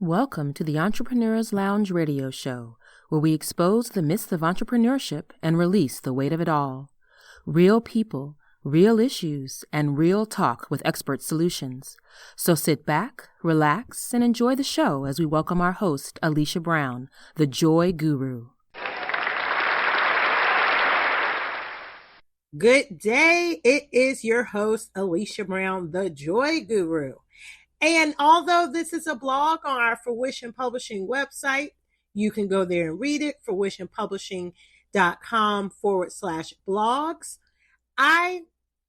Welcome to the Entrepreneur's Lounge radio show, where we expose the myths of entrepreneurship and release the weight of it all. Real people, real issues, and real talk with expert solutions. So sit back, relax, and enjoy the show as we welcome our host, Alesha Brown, the Joy Guru. Good day. It is your host, Alesha Brown, the Joy Guru. And although this is a blog on our Fruition Publishing website, you can go there and read it, fruitionpublishing.com/blogs. I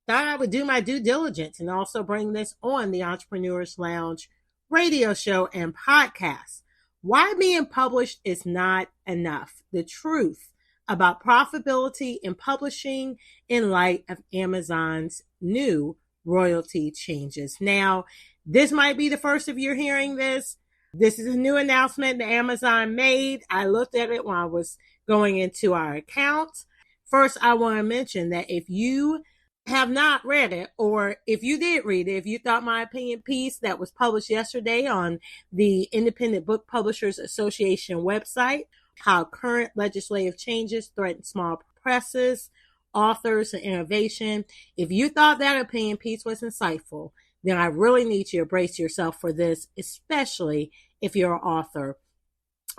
thought I would do my due diligence and also bring this on the Entrepreneur's Lounge radio show and podcast. Why being published is not enough. The truth about profitability in publishing in light of Amazon's new royalty changes. Now, this might be the first of you hearing this. This is a new announcement that Amazon made. I looked at it when I was going into our account. First, I want to mention that if you have not read it, or if you did read it, if you thought my opinion piece that was published yesterday on the Independent Book Publishers Association website, how current legislative changes threaten small presses, authors, and innovation, if you thought that opinion piece was insightful, then I really need you to brace yourself for this, especially if you're an author.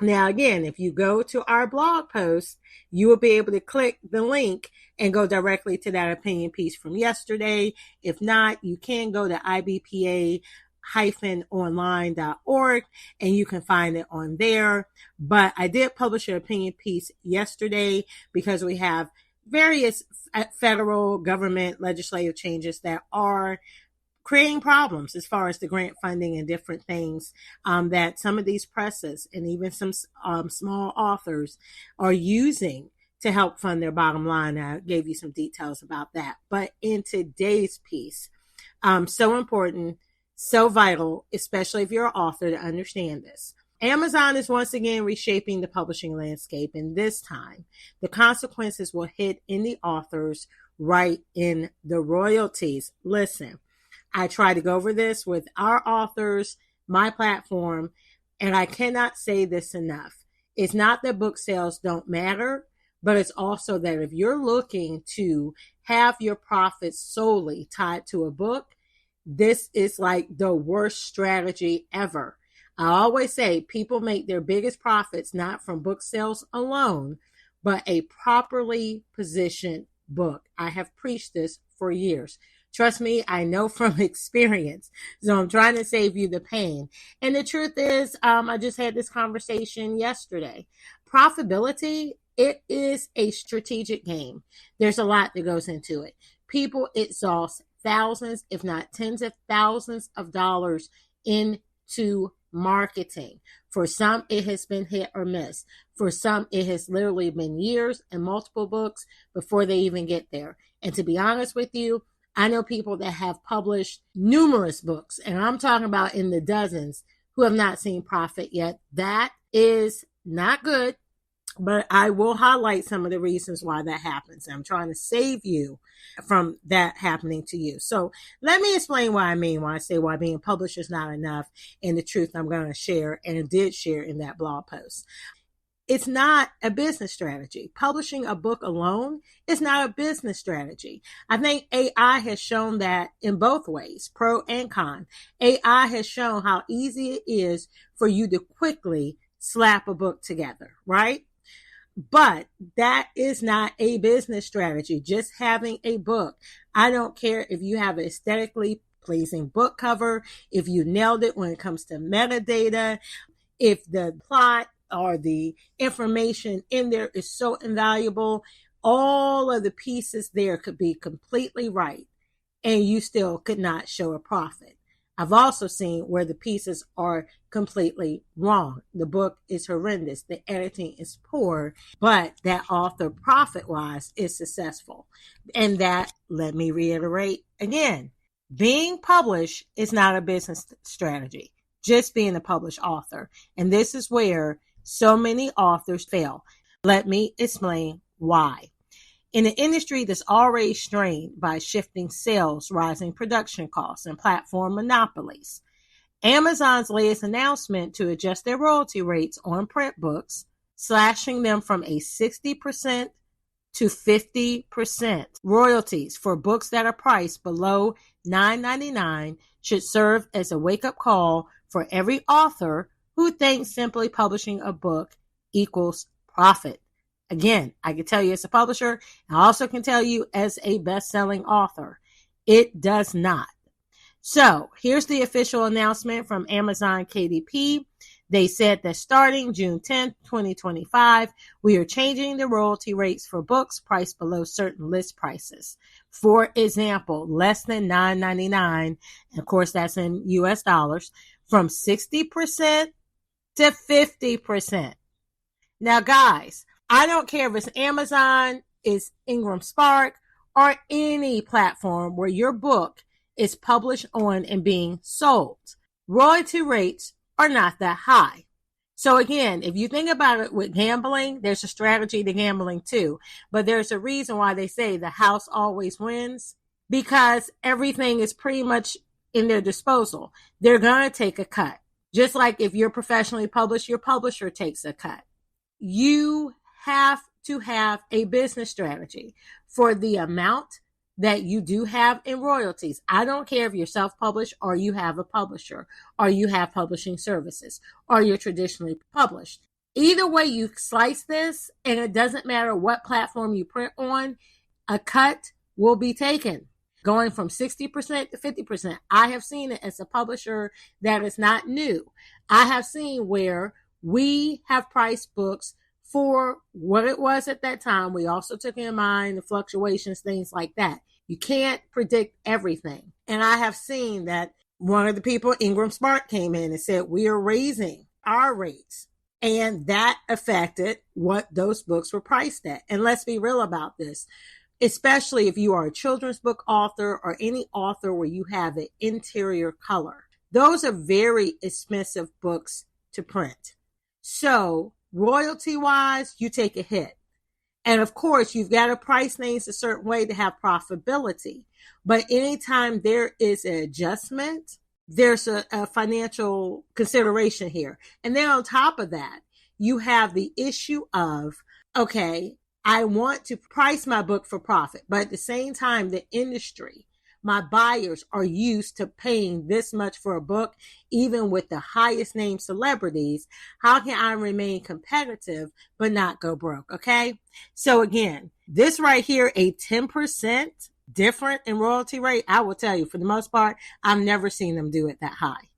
Now, again, if you go to our blog post, you will be able to click the link and go directly to that opinion piece from yesterday. If not, you can go to ibpa-online.org and you can find it on there. But I did publish an opinion piece yesterday because we have various federal government legislative changes that are creating problems as far as the grant funding and different things that some of these presses and even some small authors are using to help fund their bottom line. I gave you some details about that. But in today's piece, so important, so vital, especially if you're an author, to understand this. Amazon is once again reshaping the publishing landscape, and this time the consequences will hit in the authors right in the royalties. Listen, I try to go over this with our authors, my platform, and I cannot say this enough. It's not that book sales don't matter, but it's also that if you're looking to have your profits solely tied to a book, this is like the worst strategy ever. I always say people make their biggest profits not from book sales alone, but a properly positioned book. I have preached this for years. Trust me, I know from experience. So I'm trying to save you the pain. And the truth is, I just had this conversation yesterday. Profitability, it is a strategic game. There's a lot that goes into it. People exhaust thousands, if not tens of thousands of dollars into marketing. For some, it has been hit or miss. For some, it has literally been years and multiple books before they even get there. And to be honest with you, I know people that have published numerous books, and I'm talking about in the dozens, who have not seen profit yet. That is not good, but I will highlight some of the reasons why that happens. I'm trying to save you from that happening to you. So let me explain what I mean when I say why being published is not enough, and the truth I'm going to share and did share in that blog post. It's not a business strategy. Publishing a book alone is not a business strategy. I think AI has shown that in both ways, pro and con. AI has shown how easy it is for you to quickly slap a book together, right? But that is not a business strategy. Just having a book. I don't care if you have an aesthetically pleasing book cover, if you nailed it when it comes to metadata, if the plot or the information in there is so invaluable, all of the pieces there could be completely right, and you still could not show a profit. I've also seen where the pieces are completely wrong. The book is horrendous. The editing is poor, but that author profit-wise is successful. And that, let me reiterate again, being published is not a business strategy, just being a published author. And this is where so many authors fail. Let me explain why. In an industry that's already strained by shifting sales, rising production costs, and platform monopolies, Amazon's latest announcement to adjust their royalty rates on print books, slashing them from a 60% to 50% royalties for books that are priced below $9.99 should serve as a wake-up call for every author who thinks simply publishing a book equals profit. Again, I can tell you as a publisher, and I also can tell you as a best-selling author, it does not. So here's the official announcement from Amazon KDP. They said that starting June 10th, 2025, we are changing the royalty rates for books priced below certain list prices. For example, less than $9.99, and of course that's in US dollars, from 60% to 50%. Now guys, I don't care if it's Amazon, it's Ingram Spark, or any platform where your book is published on and being sold. Royalty rates are not that high. So again, if you think about it with gambling, there's a strategy to gambling too. But there's a reason why they say the house always wins, because everything is pretty much in their disposal. They're going to take a cut. Just like if you're professionally published, your publisher takes a cut. You have to have a business strategy for the amount that you do have in royalties. I don't care if you're self-published or you have a publisher or you have publishing services or you're traditionally published. Either way you slice this, and it doesn't matter what platform you print on, a cut will be taken. Going from 60% to 50%. I have seen it as a publisher that is not new. I have seen where we have priced books for what it was at that time. We also took in mind the fluctuations, things like that. You can't predict everything. And I have seen that one of the people, Ingram Spark, came in and said, we are raising our rates. And that affected what those books were priced at. And let's be real about this, especially if you are a children's book author or any author where you have an interior color. Those are very expensive books to print. So royalty-wise, you take a hit. And of course, you've got to price things a certain way to have profitability. But anytime there is an adjustment, there's a financial consideration here. And then on top of that, you have the issue of, okay, I want to price my book for profit. But at the same time, the industry, my buyers are used to paying this much for a book, even with the highest name celebrities. How can I remain competitive but not go broke? Okay. So again, this right here, a 10% different in royalty rate, I will tell you, for the most part, I've never seen them do it that high.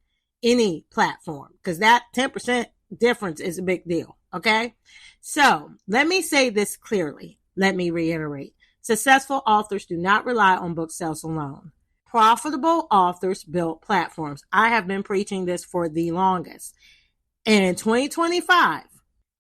Any platform, because that 10% difference is a big deal. Okay. So let me say this clearly. Let me reiterate. Successful authors do not rely on book sales alone. Profitable authors build platforms. I have been preaching this for the longest. And in 2025,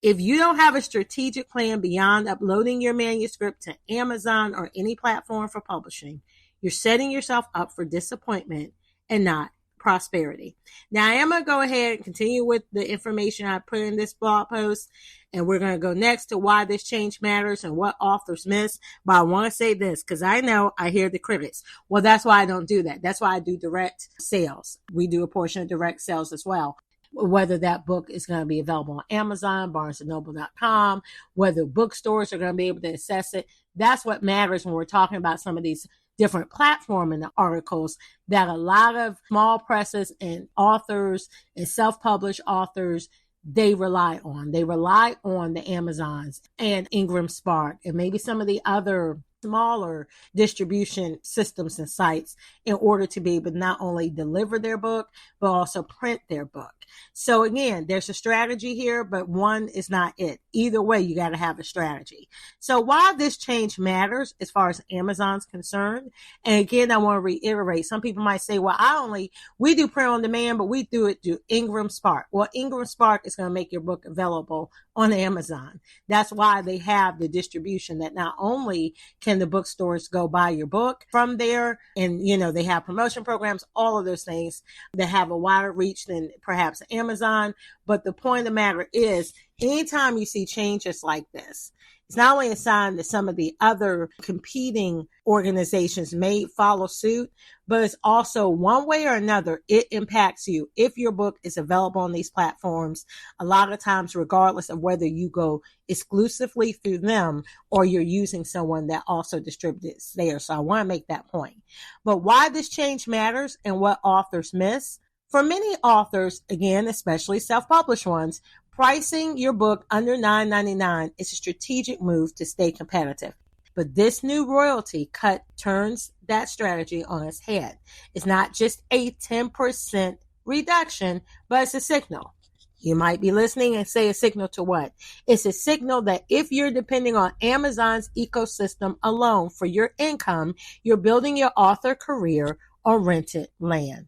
if you don't have a strategic plan beyond uploading your manuscript to Amazon or any platform for publishing, you're setting yourself up for disappointment and not prosperity. Now, I am going to go ahead and continue with the information I put in this blog post, and we're going to go next to why this change matters and what authors miss. But I want to say this, because I know I hear the critics. Well, that's why I don't do that. That's why I do direct sales. We do a portion of direct sales as well. Whether that book is going to be available on Amazon, barnesandnoble.com, whether bookstores are going to be able to access it. That's what matters when we're talking about some of these different platform in the articles that a lot of small presses and authors and self-published authors, they rely on. They rely on the Amazons and Ingram Spark and maybe some of the other smaller distribution systems and sites in order to be able to not only deliver their book, but also print their book. So again, there's a strategy here, but one is not it. Either way, you got to have a strategy. So while this change matters as far as Amazon's concerned, and again, I want to reiterate, some people might say, well, we do print on demand, but we do it through Ingram Spark. Well, Ingram Spark is going to make your book available on Amazon. That's why they have the distribution that not only can the bookstores go buy your book from there, and they have promotion programs, all of those things that have a wider reach than perhaps Amazon. But the point of the matter is, anytime you see changes like this, it's not only a sign that some of the other competing organizations may follow suit, but it's also one way or another, it impacts you. If your book is available on these platforms, a lot of times, regardless of whether you go exclusively through them or you're using someone that also distributes there. So I want to make that point. But why this change matters and what authors miss. For many authors, again, especially self-published ones, pricing your book under $9.99 is a strategic move to stay competitive. But this new royalty cut turns that strategy on its head. It's not just a 10% reduction, but it's a signal. You might be listening and say a signal to what? It's a signal that if you're depending on Amazon's ecosystem alone for your income, you're building your author career on rented land.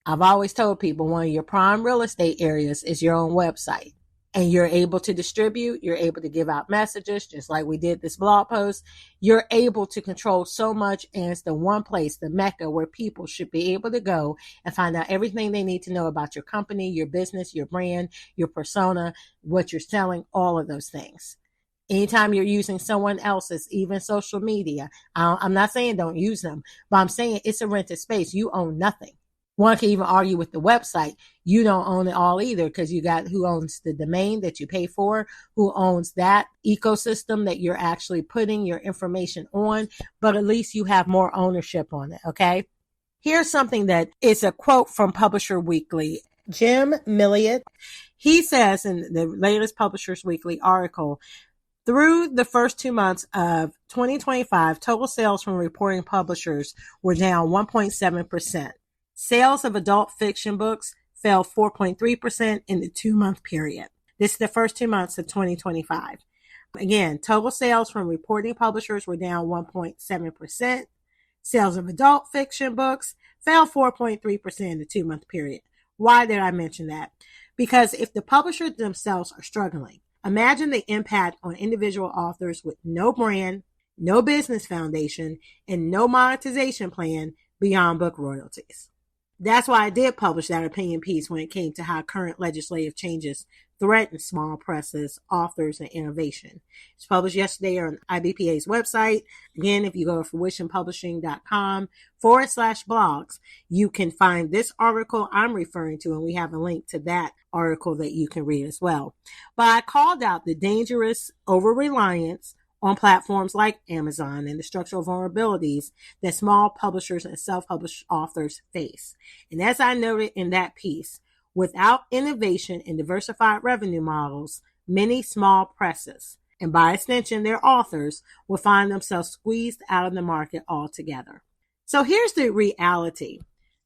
I've always told people one of your prime real estate areas is your own website. And you're able to distribute, you're able to give out messages, just like we did this blog post. You're able to control so much, and it's the one place, the Mecca, where people should be able to go and find out everything they need to know about your company, your business, your brand, your persona, what you're selling, all of those things. Anytime you're using someone else's, even social media, I'm not saying don't use them, but I'm saying it's a rented space. You own nothing. One can even argue with the website. You don't own it all either, because you got who owns the domain that you pay for, who owns that ecosystem that you're actually putting your information on, but at least you have more ownership on it, okay? Here's something that is a quote from Publisher Weekly. Jim Milliot, he says in the latest Publishers Weekly article, through the first 2 months of 2025, total sales from reporting publishers were down 1.7%. Sales of adult fiction books fell 4.3% in the 2-month period. This is the first 2 months of 2025. Again, total sales from reporting publishers were down 1.7%. Sales of adult fiction books fell 4.3% in the 2-month period. Why did I mention that? Because if the publishers themselves are struggling, imagine the impact on individual authors with no brand, no business foundation, and no monetization plan beyond book royalties. That's why I did publish that opinion piece when it came to how current legislative changes threaten small presses, authors, and innovation. It's published yesterday on IBPA's website. Again, if you go to fruitionpublishing.com/blogs, you can find this article I'm referring to, and we have a link to that article that you can read as well. But I called out the dangerous over-reliance on platforms like Amazon and the structural vulnerabilities that small publishers and self-published authors face. And as I noted in that piece, without innovation and diversified revenue models, many small presses, and by extension their authors, will find themselves squeezed out of the market altogether. So here's the reality.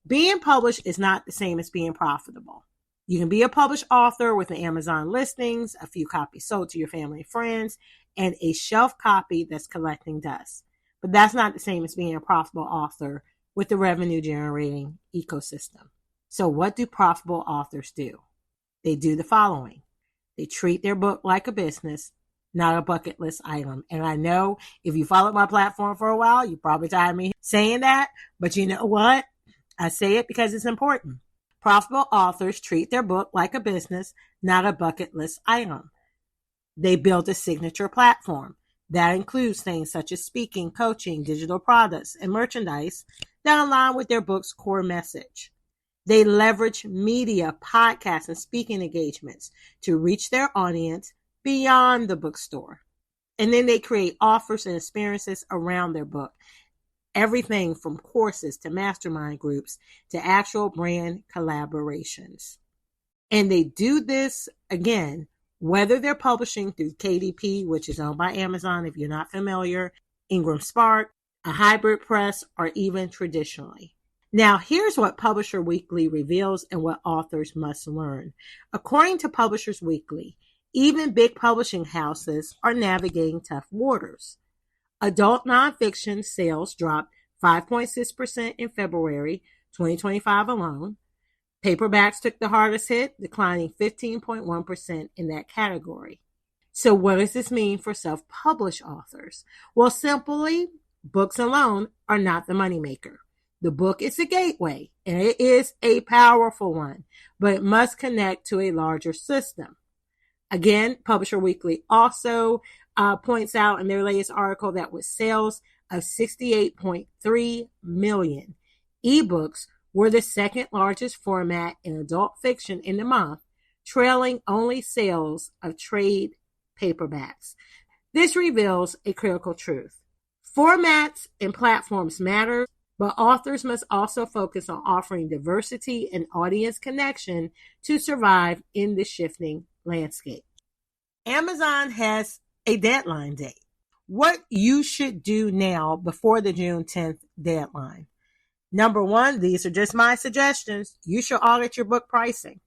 Being published is not the same as being profitable. You can be a published author with an Amazon listings, a few copies sold to your family and friends, and a shelf copy that's collecting dust. But that's not the same as being a profitable author with the revenue generating ecosystem. So what do profitable authors do? They do the following. They treat their book like a business, not a bucket list item. And I know if you followed my platform for a while, you probably tired of me saying that, but you know what? I say it because it's important. Profitable authors treat their book like a business, not a bucket list item. They build a signature platform. That includes things such as speaking, coaching, digital products, and merchandise that align with their book's core message. They leverage media, podcasts, and speaking engagements to reach their audience beyond the bookstore. And then they create offers and experiences around their book. Everything from courses to mastermind groups to actual brand collaborations. And they do this, again, whether they're publishing through KDP, which is owned by Amazon, if you're not familiar, Ingram Spark, a hybrid press, or even traditionally. Now, here's what Publisher Weekly reveals and what authors must learn. According to Publishers Weekly, even big publishing houses are navigating tough waters. Adult nonfiction sales dropped 5.6% in February 2025 alone. Paperbacks took the hardest hit, declining 15.1% in that category. So what does this mean for self-published authors? Well, simply, books alone are not the moneymaker. The book is a gateway, and it is a powerful one, but it must connect to a larger system. Again, Publisher Weekly also points out in their latest article that with sales of 68.3 million. Ebooks were the second largest format in adult fiction in the month, trailing only sales of trade paperbacks. This reveals a critical truth. Formats and platforms matter, but authors must also focus on offering diversity and audience connection to survive in the shifting landscape. Amazon has a deadline date. What you should do now before the June 10th deadline. Number one, these are just my suggestions. You should audit your book pricing,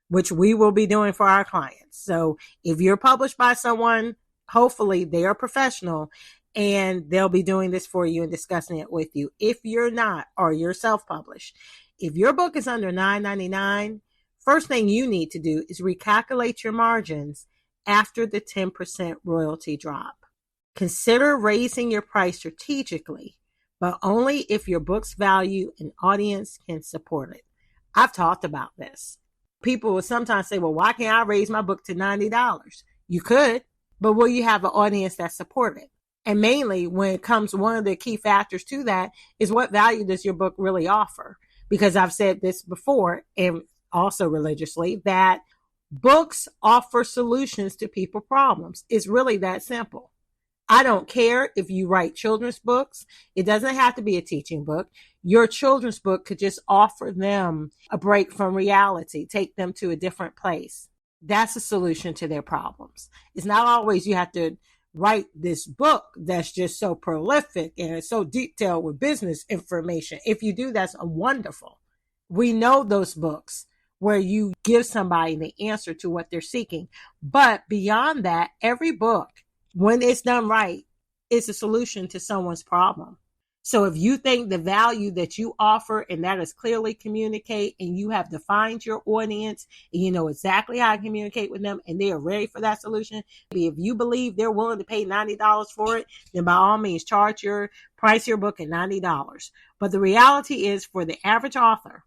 which we will be doing for our clients. So if you're published by someone, hopefully they are professional and they'll be doing this for you and discussing it with you. If you're not, or you're self-published, if your book is under $9.99, first thing you need to do is recalculate your margins after the 10% royalty drop. Consider raising your price strategically, but only if your book's value and audience can support it. I've talked about this. People will sometimes say, well, why can't I raise my book to $90? You could, but will you have an audience that support it? And mainly when it comes, one of the key factors to that is what value does your book really offer? Because I've said this before and also religiously that books offer solutions to people's problems. It's really that simple. I don't care if you write children's books. It doesn't have to be a teaching book. Your children's book could just offer them a break from reality, take them to a different place. That's a solution to their problems. It's not always you have to write this book that's just so prolific and it's so detailed with business information. If you do, that's wonderful. We know those books where you give somebody the answer to what they're seeking. But beyond that, every book, when it's done right, is a solution to someone's problem. So if you think the value that you offer and that is clearly communicate and you have defined your audience and you know exactly how to communicate with them and they are ready for that solution, if you believe they're willing to pay $90 for it, then by all means price your book at $90. But the reality is for the average author,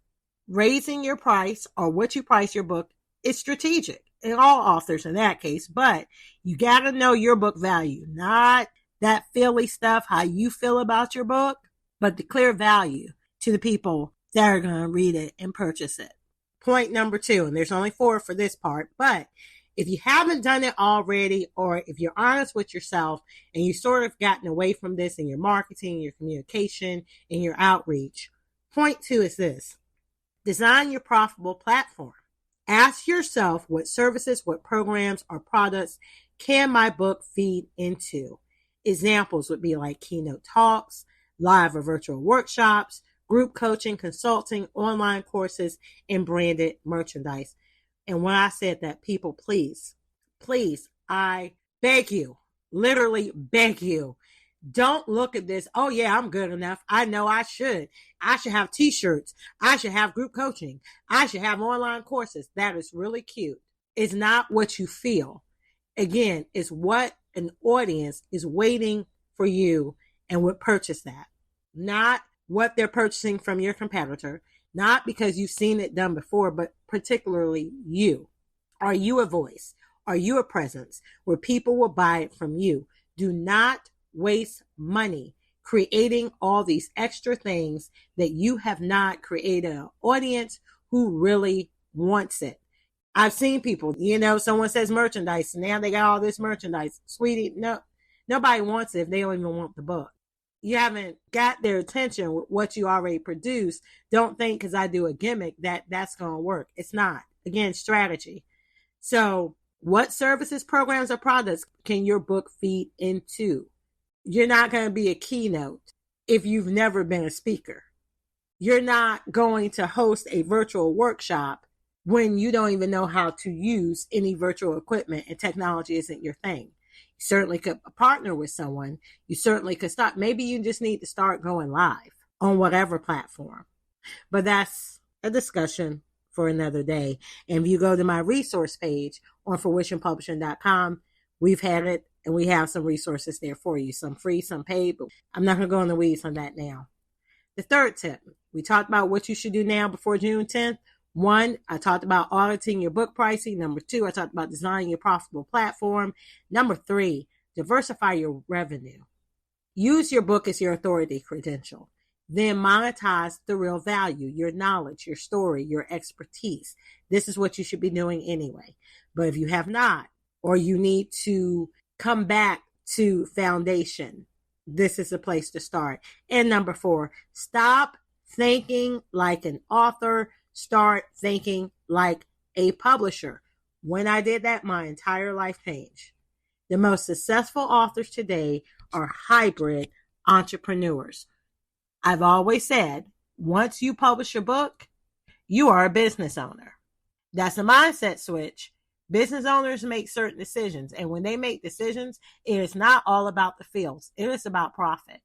raising your price or what you price your book is strategic. And all authors in that case, but you got to know your book value, not that Philly stuff, how you feel about your book, but the clear value to the people that are going to read it and purchase it. Point number 2, and there's only 4 for this part, but if you haven't done it already, or if you're honest with yourself and you sort of gotten away from this in your marketing, your communication, and your outreach, point 2 is this: design your profitable platform. Ask yourself what services, what programs or products can my book feed into? Examples would be like keynote talks, live or virtual workshops, group coaching, consulting, online courses, and branded merchandise. And when I said that, people, please, I beg you, literally beg you, don't look at this, oh yeah, I'm good enough. I know I should. I should have t-shirts. I should have group coaching. I should have online courses. That is really cute. It's not what you feel. Again, it's what an audience is waiting for you and would purchase that. Not what they're purchasing from your competitor, not because you've seen it done before, but particularly you. Are you a voice? Are you a presence where people will buy it from you? Do not waste money creating all these extra things that you have not created an audience who really wants it. I've seen people, someone says merchandise, and now they got all this merchandise. Sweetie, no, nobody wants it if they don't even want the book. You haven't got their attention with what you already produced. Don't think because I do a gimmick that's going to work. It's not. Again, strategy. So what services, programs, or products can your book feed into? You're not going to be a keynote if you've never been a speaker. You're not going to host a virtual workshop when you don't even know how to use any virtual equipment and technology isn't your thing. You certainly could partner with someone. You certainly could start. Maybe you just need to start going live on whatever platform. But that's a discussion for another day. And if you go to my resource page on fruitionpublishing.com, we've had it and we have some resources there for you. Some free, some paid, but I'm not going to go in the weeds on that now. The third tip, we talked about what you should do now before June 10th. 1, I talked about auditing your book pricing. Number 2, I talked about designing your profitable platform. Number 3, diversify your revenue. Use your book as your authority credential. Then monetize the real value, your knowledge, your story, your expertise. This is what you should be doing anyway. But if you have not, or you need to come back to foundation, this is the place to start. And number 4, stop thinking like an author. Start thinking like a publisher. When I did that, my entire life changed. The most successful authors today are hybrid entrepreneurs. I've always said, once you publish a book, you are a business owner. That's a mindset switch. Business owners make certain decisions, and when they make decisions, it is not all about the fields. It is about profit.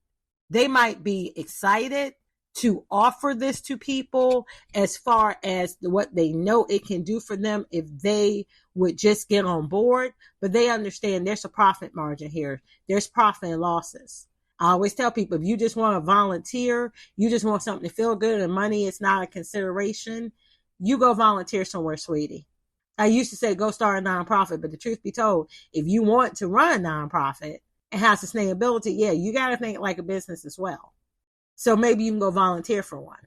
They might be excited to offer this to people as far as what they know it can do for them if they would just get on board, but they understand there's a profit margin here. There's profit and losses. I always tell people, if you just want to volunteer, you just want something to feel good and money is not a consideration, you go volunteer somewhere, sweetie. I used to say, go start a nonprofit, but the truth be told, if you want to run a nonprofit and have sustainability, yeah, you got to think like a business as well. So maybe you can go volunteer for one.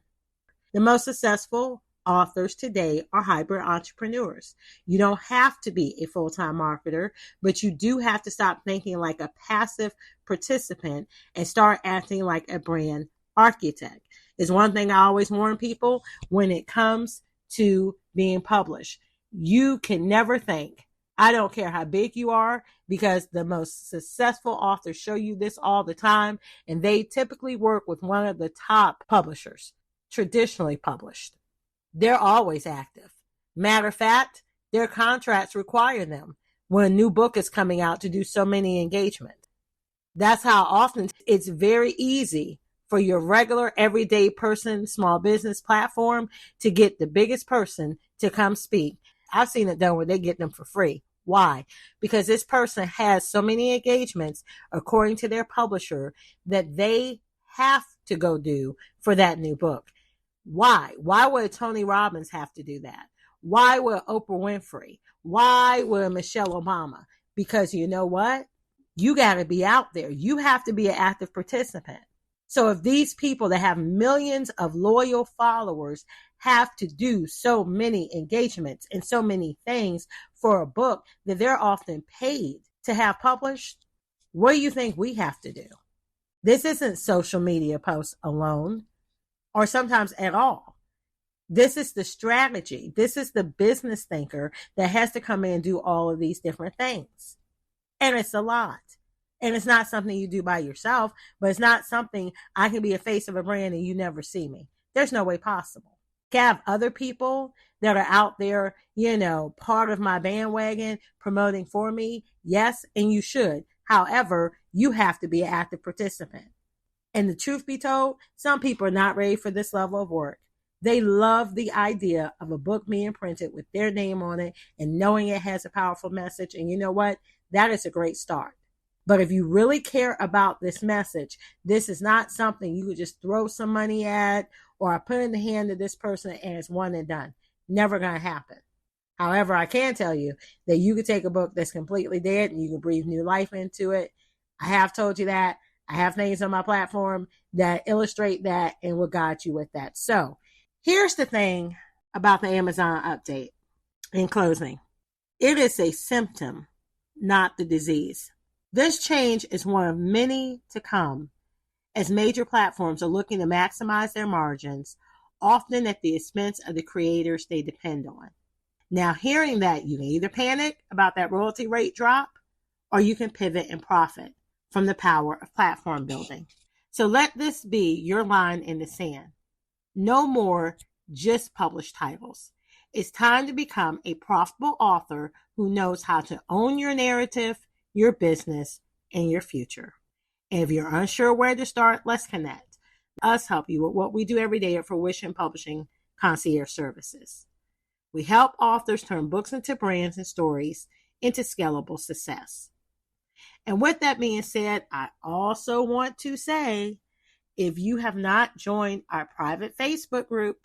The most successful authors today are hybrid entrepreneurs. You don't have to be a full-time marketer, but you do have to stop thinking like a passive participant and start acting like a brand architect. It's one thing I always warn people when it comes to being published. You can never think, I don't care how big you are, because the most successful authors show you this all the time, and they typically work with one of the top publishers, traditionally published. They're always active. Matter of fact, their contracts require them when a new book is coming out to do so many engagements. That's how often it's very easy for your regular everyday person, small business platform to get the biggest person to come speak. I've seen it done where they get them for free. Why? Because this person has so many engagements according to their publisher that they have to go do for that new book. Why? Why would Tony Robbins have to do that? Why would Oprah Winfrey? Why would Michelle Obama? Because you know what? You got to be out there. You have to be an active participant. So if these people that have millions of loyal followers have to do so many engagements and so many things for a book that they're often paid to have published, what do you think we have to do? This isn't social media posts alone, or sometimes at all. This is the strategy. This is the business thinker that has to come in and do all of these different things. And it's a lot. And it's not something you do by yourself, but it's not something I can be a face of a brand and you never see me. There's no way possible. Can I have other people that are out there, part of my bandwagon promoting for me? Yes, and you should. However, you have to be an active participant. And the truth be told, some people are not ready for this level of work. They love the idea of a book being printed with their name on it and knowing it has a powerful message. And you know what? That is a great start. But if you really care about this message, this is not something you could just throw some money at or I put in the hand of this person and it's one and done. Never going to happen. However, I can tell you that you could take a book that's completely dead and you can breathe new life into it. I have told you that. I have things on my platform that illustrate that and will guide you with that. So here's the thing about the Amazon update. In closing, it is a symptom, not the disease. This change is one of many to come as major platforms are looking to maximize their margins, often at the expense of the creators they depend on. Now, hearing that, you can either panic about that royalty rate drop or you can pivot and profit from the power of platform building. So let this be your line in the sand. No more just published titles. It's time to become a profitable author who knows how to own your narrative, your business, and your future. And if you're unsure where to start, let's connect. Us help you with what we do every day at Fruition Publishing Concierge Services. We help authors turn books into brands and stories into scalable success. And with that being said, I also want to say, if you have not joined our private Facebook group,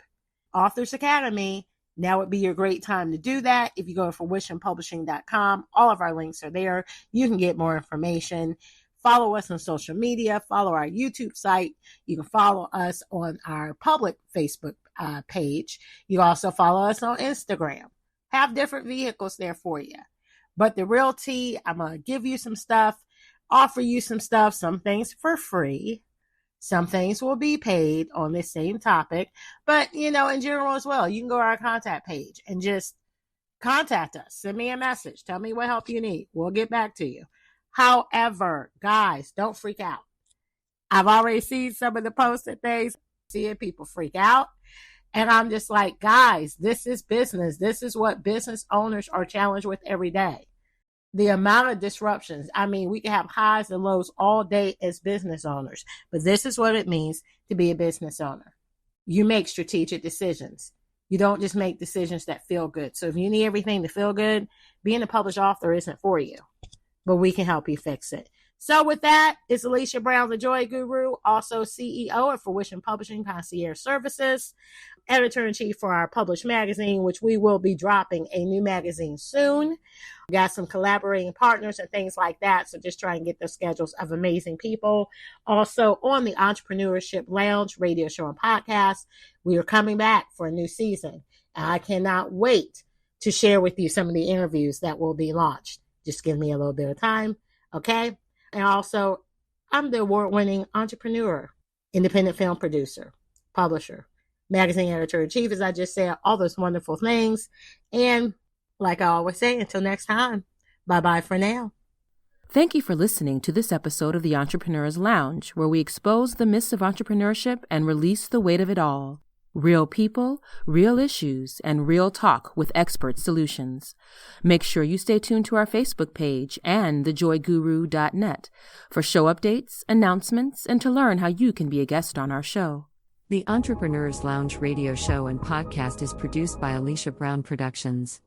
Authors Academy, now would be your great time to do that. If you go to fruitionpublishing.com, all of our links are there. You can get more information. Follow us on social media. Follow our YouTube site. You can follow us on our public Facebook page. You also follow us on Instagram. Have different vehicles there for you. But the real tea, I'm going to give you some stuff, offer you some stuff, some things for free. Some things will be paid on this same topic. But, in general as well, you can go to our contact page and just contact us. Send me a message. Tell me what help you need. We'll get back to you. However, guys, don't freak out. I've already seen some of the posts and things. Seeing people freak out. And I'm just like, guys, this is business. This is what business owners are challenged with every day. The amount of disruptions. I mean, we can have highs and lows all day as business owners. But this is what it means to be a business owner. You make strategic decisions. You don't just make decisions that feel good. So if you need everything to feel good, being a published author isn't for you. But we can help you fix it. So with that, it's Alesha Brown, the Joy Guru, also CEO at Fruition Publishing Concierge Services, editor-in-chief for our published magazine, which we will be dropping a new magazine soon. We got some collaborating partners and things like that. So just try and get the schedules of amazing people. Also on the Entrepreneurship Lounge radio show and podcast, we are coming back for a new season. And I cannot wait to share with you some of the interviews that will be launched. Just give me a little bit of time, okay? And also, I'm the award-winning entrepreneur, independent film producer, publisher, magazine editor-in-chief, as I just said, all those wonderful things. And like I always say, until next time, bye-bye for now. Thank you for listening to this episode of the Entrepreneur's Lounge, where we expose the myths of entrepreneurship and release the weight of it all. Real people, real issues, and real talk with expert solutions. Make sure you stay tuned to our Facebook page and thejoyguru.net for show updates, announcements, and to learn how you can be a guest on our show. The Entrepreneur's Lounge radio show and podcast is produced by Alesha Brown Productions.